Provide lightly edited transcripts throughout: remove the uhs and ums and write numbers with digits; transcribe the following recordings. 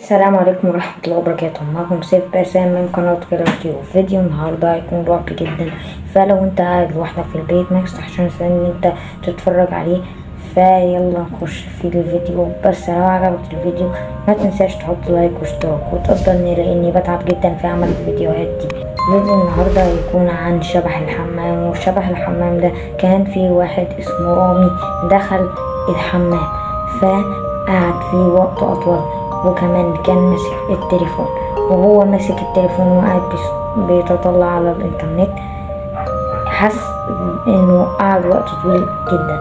السلام عليكم ورحمة الله وبركاته. معكم سيف باسام من قناة كراتيو. فيديو النهاردة هيكون رعب جدا، فلو انت قاعد لوحدك في البيت ميستحسنش ان انت تتفرج عليه، فيلا نخش في الفيديو. بس لو عجبك الفيديو ما تنساش تحط لايك واشتراك وتقدرني لاني بتعب جدا في عمل الفيديوهات دي. فيديو النهاردة هيكون عن شبح الحمام، وشبح الحمام ده كان في واحد اسمه رامي دخل الحمام فقعد فيه وقت اطول، وكمان كان ماسك التليفون، وهو ماسك التليفون وقاعد بيتطلع على الانترنت. حس انه قعد وقت طويل جدا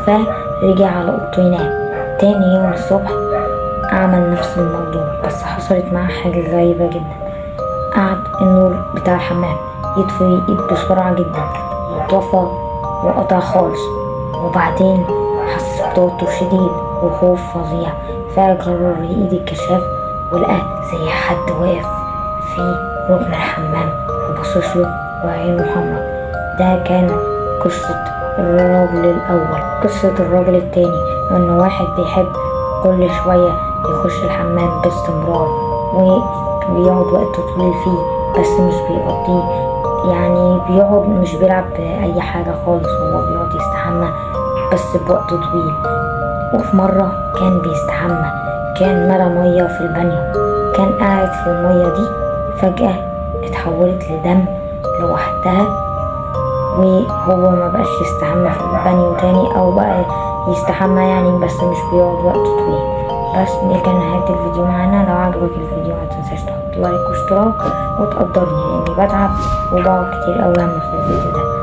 فرجع على اوضته ينام. تاني يوم الصبح عمل نفس الموضوع، بس حصلت معاه حاجة غريبة جدا. قعد النور بتاع الحمام يطفي بسرعة جدا وطفى وقطع خالص، وبعدين حس بتوتر شديد وخوف فظيع، فقرر يقيد الكشاف ولقى زي حد واقف في ركن الحمام وبصصله وعينه حمرا. ده كان قصة الراجل الأول. قصة الراجل التاني إنه واحد بيحب كل شوية يخش الحمام باستمرار وبيقعد وقت طويل فيه، بس مش بيقضيه، يعني بيقعد مش بيلعب بأي حاجة خالص، هو بيقعد يستحمى بس بوقت طويل. وفي مرة كان بيستحمى كان ملا مية في البانيو، كان قاعد في المية دي فجأة اتحولت لدم لوحدها، وهو ما بقاش يستحمى في البانيو تاني، او بقى يستحمى يعني بس مش بيقعد وقت طويل. بس دي كان نهاية الفيديو معانا. لو عجبك الفيديو ما تنساش تحط لايك واشتراك وتقدرني لاني بتعب وبقعد كتير اوي اعمل في الفيديو ده.